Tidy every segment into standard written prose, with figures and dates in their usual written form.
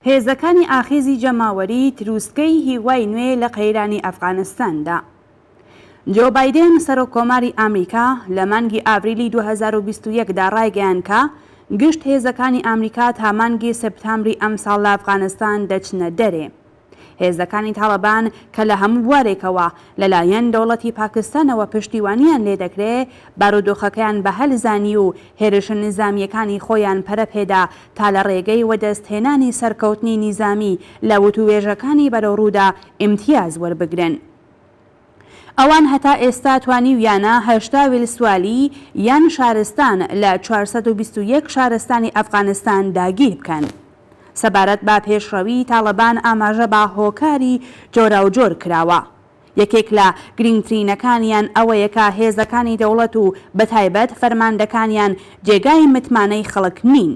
هێزەکانی ئاخێزی جەماوەری ترووسکەی هیوای نوێ لە قەیرانی ئەفغانستاندا. جو بایدن سەرۆکۆماری ئەمریکا لە مانگی ئاڤریلی 2021دا ڕایگەیان کە گشت هێزەکانی ئەمریکا تا مانگی سەپتامبری ئەم ساڵ لە ئەفغانستان دەچنە دەرێ. هێزەکانی تاڵەبان کە لە هەموو بوارێکەوە لەلایەن دەوڵەتی پاکستانەوە پشتیوانیان لێ دەکرێت بارودۆخەکەیان بە هەلزانی و هێرشە نظامیەکانی خۆیان پەرەپێدا تا لە ڕێگەی وەدەستهێنانی سەرکەوتنی نیزامی لە وتوێژەکانی بەرەوڕوودا ئیمتیاز وەربگرن. ئەوان هەتا ئێستا توانیویانە 80 ویلسوالی یان شارستان لە 421 شارستانی ئەفغانستان داگیر بکەن. سەبارەت بە پێشڕەوی تاڵەبان ئاماژە بە هۆکاری جۆراوجۆر کراوە. یەکێک لە گرنگترینەکانیان ئەوەیە کە هێزەکانی دەوڵەت و بەتایبەت فەرماندەکانیان جێگای متمانەی خەڵک نین.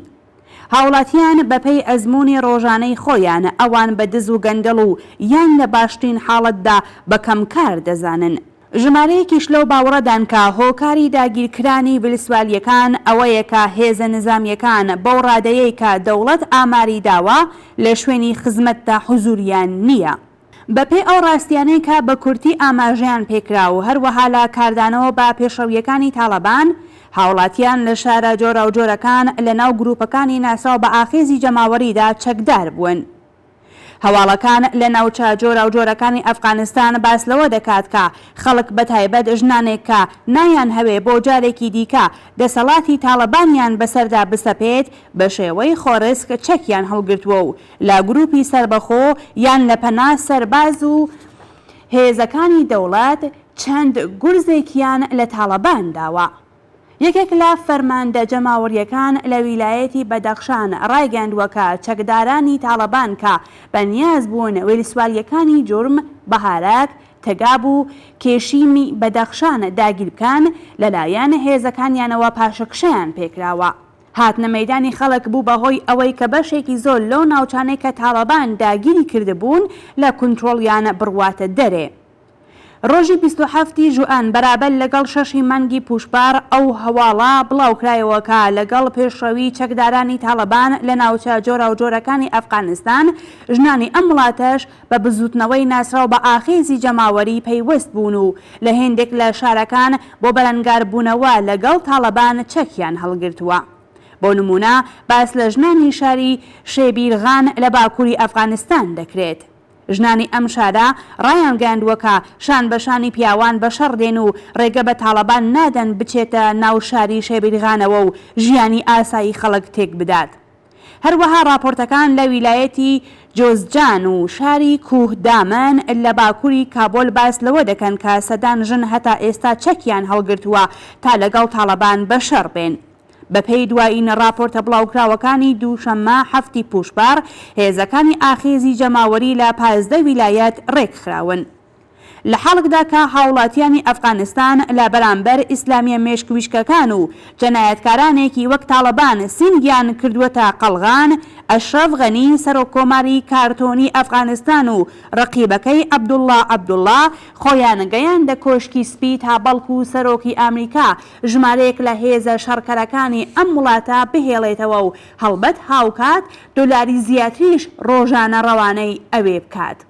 هاوڵاتیان بەپێی ئەزمموی ڕۆژانەی خۆیان ئەوان بە دز و گەندەڵ و یان لە باشترین حاڵەتدا بە کەمکار دەزانن. ژمارەیەکیش لەو باوەڕەدان کە هۆکاری داگیرکرانی ویلسوالیەکان ئەوەیە کە هێزە نظامیەکان بەو ڕادەیەی کە دەوڵەت ئاماری داوە لە شوێنی خزمەتدا حوزوریان نییە. بەپێی ئەو ڕاستیانەی کە بە کورتی ئاماژەیان پێکرا و هەروەها لە کاردانەوە بە پێشەویەکانی تاڵەبان هاوڵاتیان لە شارە جۆرە و جۆرەکان لە ناو گروپەکانی ناساو بە ئاخێزی جەماوەریدا چەکدار بوون. هەواڵەکان لە ناوچە جۆرە و جۆرەکانی ئەفغانستان باس لەوە دەکات کە خەڵک بەتایبەت ژنانێک کە نایان هەوێ بۆ جارێکی دیکە دەسەڵاتی تاڵەبانیان بەسەردا بسەپێت بە شێوەی خۆرسک چەکیان هەڵگرتووە و لە گروپی سربەخۆ یان لە پەنا سەرباز و هێزەکانی دەوڵەت چەند گورزێکیان لە تاڵەبان داوە. یەکێک لە فەرماندە جەماوەریەکان لە ویلایەتی بەدەخشان ڕایگەاندووە کە چەکدارانی تاڵەبان کە بەنیاز بوون ویلسوالیەکانی جورم بەهارەک تەگاب و کێشیمی بەدەخشان داگیر بکەن لەلایەن هێزەکانیانەوە پاشەکشەیان پێکراوە. هاتنە مەیدانی خەڵک بوو بەهۆی ئەوەی کە بەشێکی زۆر لەو ناوچانەی کە تاڵەبان داگیری کردبوون لە کونترۆڵیان بڕواتە دەرێ. ڕۆژی 27 ژوئان بەرابەر لەگەڵ 6 مانگی پوشبار ئەو هەواڵە بڵاوکرایەوە کە لەگەڵ پێشڕەوی چەکدارانی تاڵەبان لە ناوچە جۆرە و جۆرەکانی ئەفغانستان ژنانی ئەم وڵاتەش بە بزوتنەوەی ناسراو بە ئاخێزی جەماوەری پەیوەست بوون و لە هێندێک لە شارەکان بۆ بەرەنگاربوونەوە لەگەڵ تاڵەبان چەکیان هەڵگرتووە. بۆ نمونە باس لە ژنانی شاری شێبیرغان لە باکووری ئەفغانستان دەکرێت. ژنانی ئەم شارە ڕایان گەاندووە کە شان بەشانی پیاوان بەشەڕ دێن و ڕێگە بە تاڵەبان نادەن بچێتە ناو شاری شێبیرغانەوە و ژیانی ئاسایی خەڵک تێک بدات. هەروەها راپۆرتەکان لە ویلایەتی جۆزجان و شاری کوهدامن لە باکووری کابۆل باس لەوە دەکەن کە سەدان ژن هەتا ئێستا چەکیان هەڵگرتووە تا لەگەڵ تاڵەبان بەشەڕ بێن. بەپێی دوایین راپۆرتە بڵاوکراوەکانی دووشەممە هەفتی پوشبار هێزەکانی ئاخێزی جەماوەری لە 15 ویلایەت ڕێکخراون. لە حاڵکدا کە هاوڵاتیانی ئەفغانستان لە بەرامبەر ئیسلامیە مێشکویشکەکان و جەنایەتکارانێکی وەک تاڵەبان سینگیان کردووەتە قەڵغان، ئەشرەف غەنی سەرۆکۆماری کارتۆنی ئەفغانستان و ڕەقیبەکەی عەبدوڵڵا خۆیان گەیاندە کۆشکی سپی تا بەڵکو و سەرۆکی ئەمریکا ژمارەیەک لە هێزە شەڕکەرەکانی ئەم وڵاتە بهێڵێتەوە و هەڵبەت هاوکات دۆلاری زیاتریش ڕۆژانە ڕەوانەی ئەوێ بکات.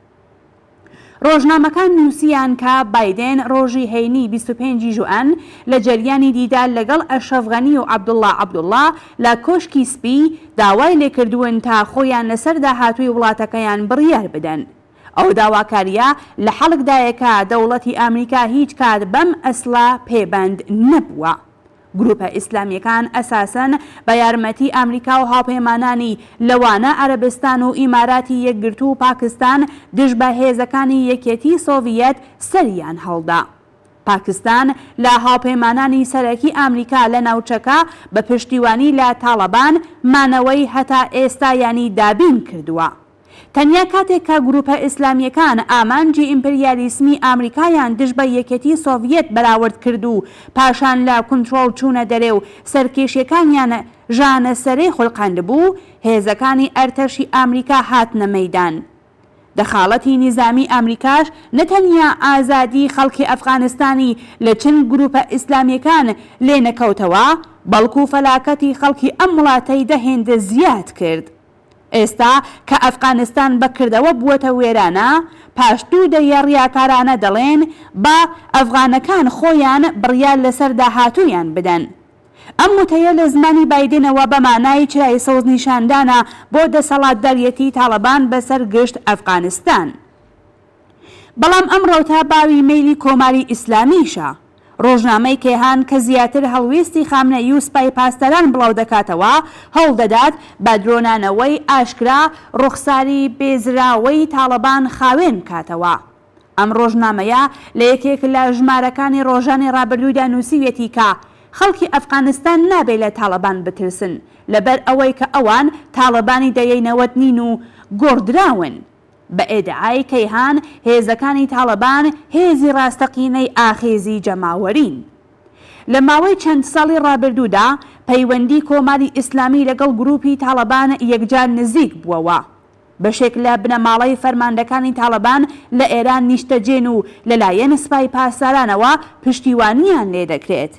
ڕۆژنامەکان نووسیان کە بایدن ڕۆژی هەینی 25 ژوئان لە جەریانی دیدار لەگەڵ ئەشرەف غەنی و عەبدوڵڵا لە کۆشکی سپی داوای لێکردوون تا خۆیان لەسەر داهاتووی وڵاتەکەیان بڕیار بدەن. ئەو داواکاریە لە حەڵکدایە کە دەوڵەتی ئەمریکا هیچ کات بەم ئەسڵە پێبەند نەبووە. گروپە ئیسلامیەکان ئەساسەن بە یارمەتی ئەمریکا و هاوپەیمانانی لەوانە عەرەبستان و ئیماراتی یەکگرتوو و پاکستان دژ بە هێزەکانی یەکێتی سۆڤیەت سەریان هەڵدا. پاکستان لە هاوپەیمانانی سەرەکی ئەمریکا لە ناوچەکە بە پشتیوانی لە تاڵەبان مانەوەی هەتا ئێستا ینی دابین کردووە. تەنیا کاتێک کە گروپە ئیسلامیەکان ئامانجی ئیمپریالیسمی ئامریکایان دژ بە یەکێتی سۆڤیەت بەراورد کرد و پاشان لە کونترۆڵ چوونە دەرێ و سەرکێشیەکانیان ژانە سەرەی خوڵقاند بوو، هێزەکانی ئەرتەشی ئامریکا هاتنە مەیدان. دەخاڵەتی نیزامی ئەمریکاش نەتەنیا ئازادی خەڵکی ئەفغانستانی لە چەند گروپە ئیسلامیەکان لێ نەکەوتەوە، بەڵکو فەلاکەتی خەڵکی ئەم وڵاتەی دەهێندە زیاد کرد. ئێستا کە ئەفغانستان بەکردەوە بووەتە وێرانە پاشتوو دەیە ڕیاکارانە دەڵێن با ئەفغانەکان خۆیان بڕیار لەسەر داهاتوویان بدەن. ئەم وتەیە لە زمانی بایدنەوە بە مانای چرای سەوز نیشاندانە بۆ دەسەڵاتداریەتی تاڵەبان بەسەر گشت ئەفغانستان. بەڵام ئەم ڕەوتە باوی مەیلی کۆماری ئیسلامیشە. ڕۆژنامەی کێهان کە زیاتر هەڵوێستی خامنەئی و سپای پاسداران بڵاو دەکاتەوە هەوڵ دەدات بە درۆنانەوەی ئاشکرا ڕوخساری بێزراوەی تاڵەبان خاوێن کاتەوە. ئەم ڕۆژنامەیە لە یەکێک لە ژمارەکانی ڕۆژانی ڕابردوودا نووسیوێتی کە خەڵکی ئەفغانستان نابێت لە تاڵەبان بترسن لەبەر ئەوەی کە ئەوان تاڵەبانی دەیەینەوەت نین و گۆڕدراون. بە ئێدعای کەیهان هێزەکانی تاڵەبان هێزی ڕاستەقینەی ئاخێزی جەماوەرین. لە ماوەی چەند ساڵی ڕابردوودا پەیوەندی کۆماری ئیسلامی لەگەڵ گروپی تاڵەبان یەکجار نزیک بووەوە. بەشێک لە بنەماڵەی فەرماندەکانی تاڵەبان لە ئێران نیشتەجێن و لەلایەن سپای پاسدارانەوە پشتیوانیان لێ دەکرێت.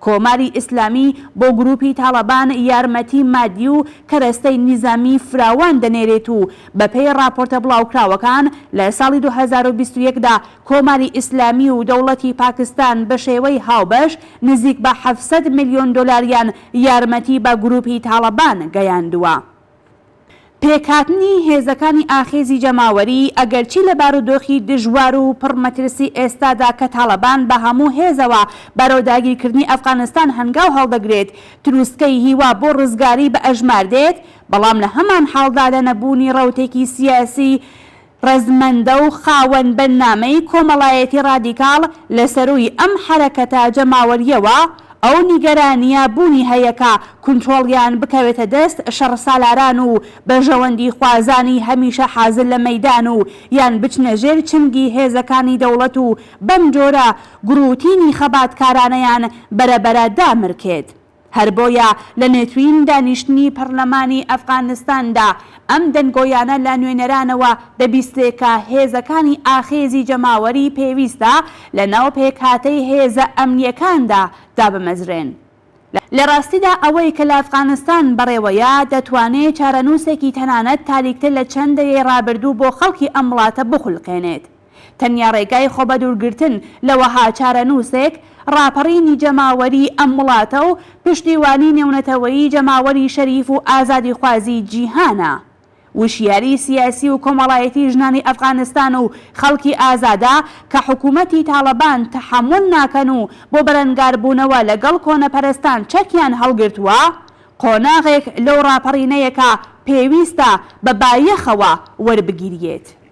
کۆماری ئیسلامی بۆ گروپی تاڵەبان یارمەتی مادی و کەرەستەی نیزامی فراوان دەنێرێت و بەپێی راپۆرتە بڵاوکراوەکان لە ساڵی 2021دا کۆماری ئیسلامی و دەوڵەتی پاکستان بە شێوەی هاوبەش نزیک بە 700 ملیۆن دۆلاریان یارمەتی بە گروپی تاڵەبان گەیاندووە. پێکهاتنی هێزەکانی ئاخێزی جەماوەری ئەگەرچی لە بارودۆخی دژوار و پڕمەترسی ئێستادا کە تاڵەبان بە هەموو هێزەوە بەرەوداگیرکردنی ئەفغانستان هەنگاو هەڵدەگرێت ترووسکەی هیوا بۆ ڕزگاری بە ئەژمار دێت، بەڵام لە هەمان حاڵدا لە نەبوونی ڕەوتێکی سیاسی ڕەزمەندە و خاوەن بەرنامەی کۆمەڵایەتی ڕادیکاڵ لە سەرووی ئەم حەرەکەتە جەماوەریەوە ئەو نیگەرانیە بوونی هەیەکە کونترۆڵیان بکەوێتە دەست شەڕسالاران و بەژەوەندی خوازانی هەمیشە حازر لە مەیدان و یان بچنە ژێر چنگی هێزەکانی دەوڵەت و بەم جۆرە گروتینی خەباتکارانەیان بەرەبەرە دامرکێت. هەر بۆیە لە نێتوین دانیشتنی پەرلەمانی ئەفغانستاندا ئەم دەنگۆیانە لە نوێنەرانەوە دەبیستێکە هێزەکانی ئاخێزی جەماوەری پێویستە لە ناو پێکهاتەی هێزە ئەمنیەکاندا دابمەزرێن. لە ڕاستیدا ئەوەی کە لە ئەفغانستان بەڕێوەیە دەتوانێت چارەنووسێکی تەنانەت تاریکتر لە چەندەیە ڕابردوو بۆ خەڵکی ئەم وڵاتە بخولقێنێت. تەنیا ڕێگای خۆبەدوورگرتن لەوەها چارەنووسێک ڕاپەڕینی جەماوەری ئەم وڵاتە و پشتیوانی نێونەتەوەیی جەماوەری شەریف و ئازادی خوازی جیهانە. وشیاری سیاسی و کۆمەڵایەتی ژنانی ئەفغانستان و خەڵکی ئازادا کە حکوومەتی تاڵەبان تەحەموڵ ناکەن و بۆ بەرەنگاربوونەوە لەگەڵ کۆنەپەرستان چەکیان هەڵگرتووە، قۆناغێک لەو ڕاپەڕینەیەکە پێویستە بە بایەخەوە وەربگیرێت.